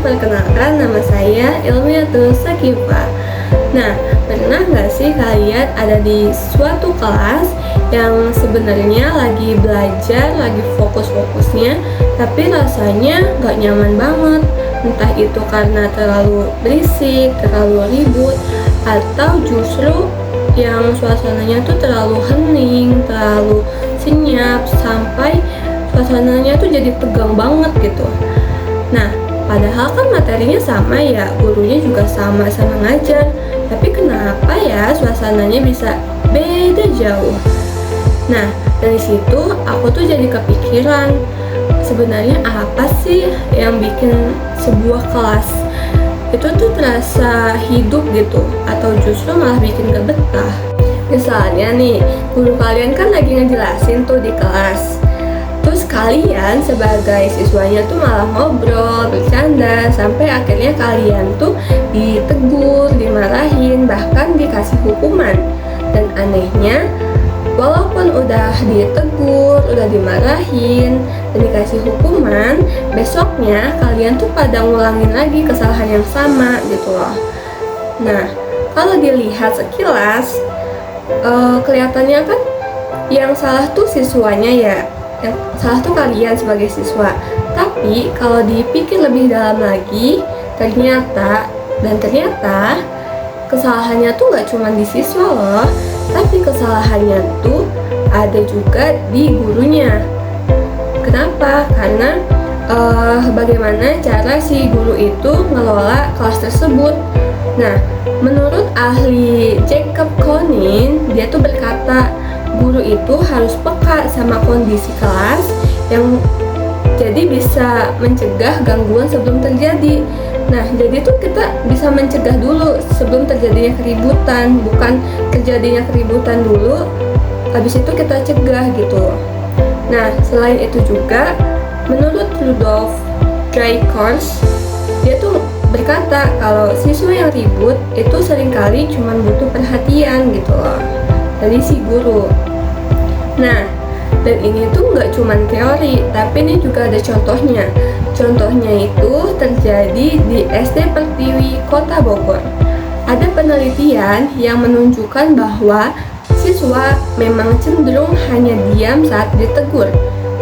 perkenalkan nama saya Ilmiatul Sakifa. Nah, pernah nggak sih kalian ada di suatu kelas yang sebenarnya lagi belajar, lagi fokus-fokusnya, tapi rasanya nggak nyaman banget? Entah itu karena terlalu berisik, terlalu ribut, atau justru yang suasananya tuh terlalu hening, terlalu senyap, sampai suasananya tuh jadi tegang banget gitu. Nah, padahal kan materinya sama ya, gurunya juga sama-sama ngajar, tapi kenapa ya suasananya bisa beda jauh? Nah, dari situ aku tuh jadi kepikiran, sebenarnya apa sih yang bikin sebuah kelas itu tuh terasa hidup gitu, atau justru malah bikin gak betah? Misalnya nih, guru kalian kan lagi ngejelasin tuh di kelas, terus kalian sebagai siswanya tuh malah ngobrol, bercanda, sampai akhirnya kalian tuh ditegur, dimarahin, bahkan dikasih hukuman. Dan anehnya, walaupun udah ditegur, udah dimarahin, dan dikasih hukuman, besoknya kalian tuh pada ngulangin lagi kesalahan yang sama gitu loh. Nah, kalau dilihat sekilas, kelihatannya kan yang salah tuh siswanya ya, yang salah tuh kalian sebagai siswa. Tapi kalau dipikir lebih dalam lagi, ternyata kesalahannya tuh gak cuma di siswa loh, tapi kesalahannya tuh ada juga di gurunya. Kenapa? Karena bagaimana cara si guru itu ngelola kelas tersebut. Nah, menurut ahli Jacob Konin, dia tuh berkata guru itu harus peka sama kondisi kelas yang jadi bisa mencegah gangguan sebelum terjadi. Nah, jadi tuh kita bisa mencegah dulu sebelum terjadinya keributan, bukan terjadinya keributan dulu, habis itu kita cegah gitu. Nah, selain itu juga, menurut Rudolf Dreikurs, dia tuh berkata kalau siswa yang ribut itu seringkali cuma butuh perhatian gitu loh dari si guru. Nah, dan ini tuh nggak cuma teori, tapi ini juga ada contohnya. Contohnya itu terjadi di SD Pertiwi, Kota Bogor. Ada penelitian yang menunjukkan bahwa siswa memang cenderung hanya diam saat ditegur,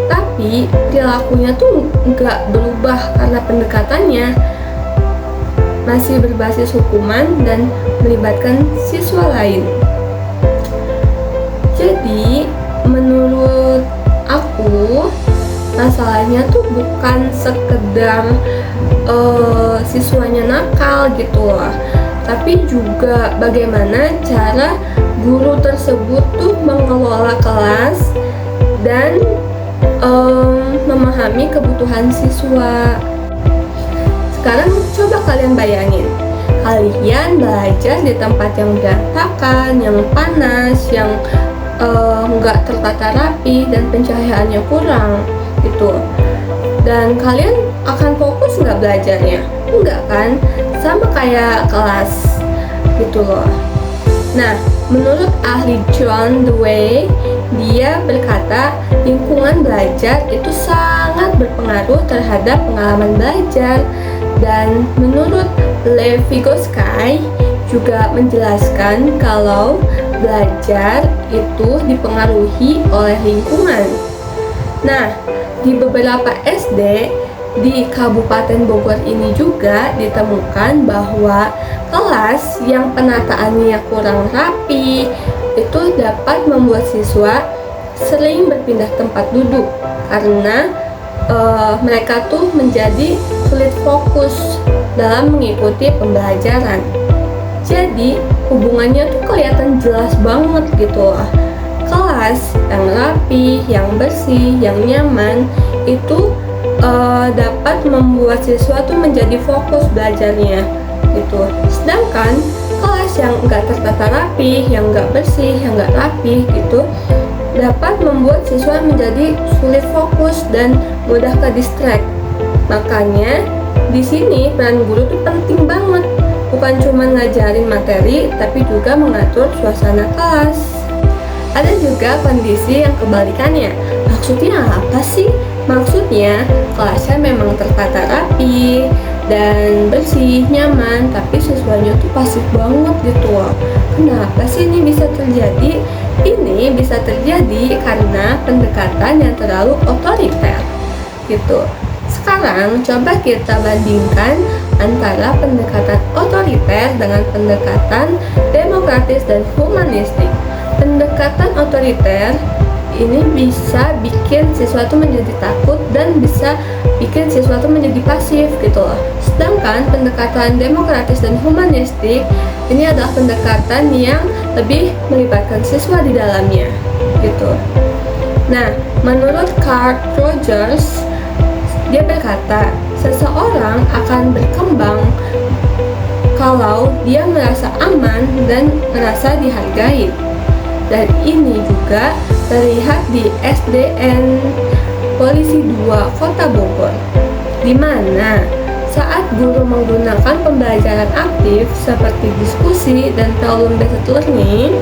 tapi perilakunya tuh nggak berubah karena pendekatannya masih berbasis hukuman dan melibatkan siswa lain. Jadi, menurut aku, masalahnya tuh bukan sekedar siswanya nakal gitu loh, tapi juga bagaimana cara guru tersebut tuh mengelola kelas dan memahami kebutuhan siswa. Sekarang coba kalian bayangin, kalian belajar di tempat yang berantakan, yang panas, yang nggak tertata rapi dan pencahayaannya kurang gitu. Dan kalian akan fokus nggak belajarnya? Enggak kan? Sama kayak kelas gitu loh. Nah, menurut ahli John Dewey, dia berkata lingkungan belajar itu sangat berpengaruh terhadap pengalaman belajar. Dan menurut Lev Vygotsky juga menjelaskan kalau belajar itu dipengaruhi oleh lingkungan. Nah, di beberapa SD di Kabupaten Bogor ini juga ditemukan bahwa kelas yang penataannya kurang rapi itu dapat membuat siswa sering berpindah tempat duduk karena mereka tuh menjadi sulit fokus dalam mengikuti pembelajaran. Jadi hubungannya tuh kelihatan jelas banget gitu loh. Kelas yang rapi, yang bersih, yang nyaman itu dapat membuat siswa tuh menjadi fokus belajarnya gitu. Sedangkan kelas yang nggak tertata rapi, yang nggak bersih, yang nggak rapi gitu, dapat membuat siswa menjadi sulit fokus dan mudah ke distract. Makanya di sini peran guru tuh penting banget, bukan cuma ngajarin materi, tapi juga mengatur suasana kelas. Ada juga kondisi yang kebalikannya. Maksudnya apa sih? Maksudnya kelasnya memang tertata rapi, dan bersih, nyaman, tapi siswanya tuh pasif banget gitu loh. Kenapa sih ini bisa terjadi? Ini bisa terjadi karena pendekatan yang terlalu otoriter gitu. Sekarang coba kita bandingkan antara pendekatan otoriter dengan pendekatan demokratis dan humanistik. Pendekatan otoriter ini bisa bikin siswa itu menjadi takut dan bisa bikin siswa itu menjadi pasif gitu loh. Sedangkan pendekatan demokratis dan humanistik ini adalah pendekatan yang lebih melibatkan siswa di dalamnya gitu. Nah, menurut Carl Rogers, dia berkata, seseorang akan berkembang kalau dia merasa aman dan merasa dihargai. Dan ini juga terlihat di SDN Polisi 2 Kota Bogor, di mana saat guru menggunakan pembelajaran aktif seperti diskusi dan problem based learning,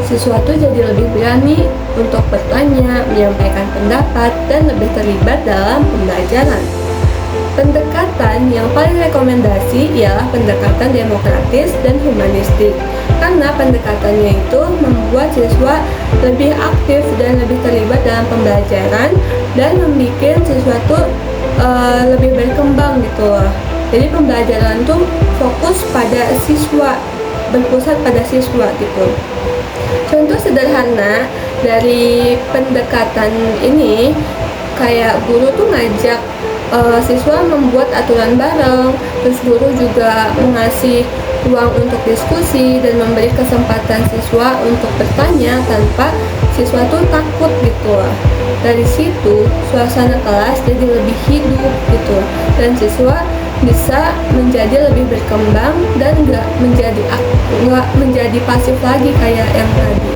siswa itu jadi lebih berani untuk bertanya, menyampaikan pendapat, dan lebih terlibat dalam pembelajaran. Pendekatan yang paling rekomendasi ialah pendekatan demokratis dan humanistik, karena pendekatannya itu membuat siswa lebih aktif dan lebih terlibat dalam pembelajaran dan membuat siswa itu lebih berkembang gitu loh. Jadi pembelajaran tuh fokus pada siswa, berpusat pada siswa gitu. Contoh sederhana dari pendekatan ini, kayak guru tuh ngajak siswa membuat aturan bareng, terus guru juga mengasih ruang untuk diskusi dan memberi kesempatan siswa untuk bertanya tanpa siswa tuh takut gitu lah. Dari situ suasana kelas jadi lebih hidup gitu, dan siswa bisa menjadi lebih berkembang dan nggak menjadi pasif lagi kayak yang tadi.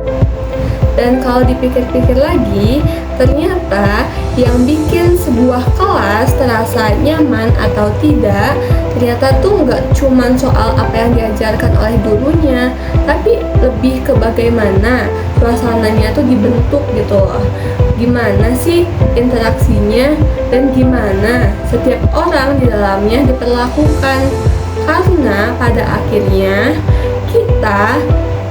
Dan kalau dipikir-pikir lagi, ternyata yang bikin sebuah kelas terasa nyaman atau tidak, ternyata tuh nggak cuman soal apa yang diajarkan oleh gurunya, tapi lebih ke bagaimana suasananya tuh dibentuk gitu loh. Gimana sih interaksinya dan gimana setiap orang di dalamnya diperlakukan. Karena pada akhirnya kita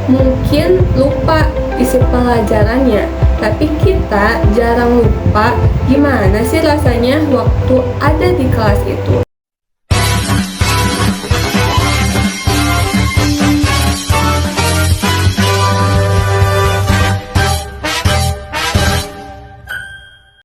mungkin lupa isi pelajarannya, tapi kita jarang lupa gimana sih rasanya waktu ada di kelas itu.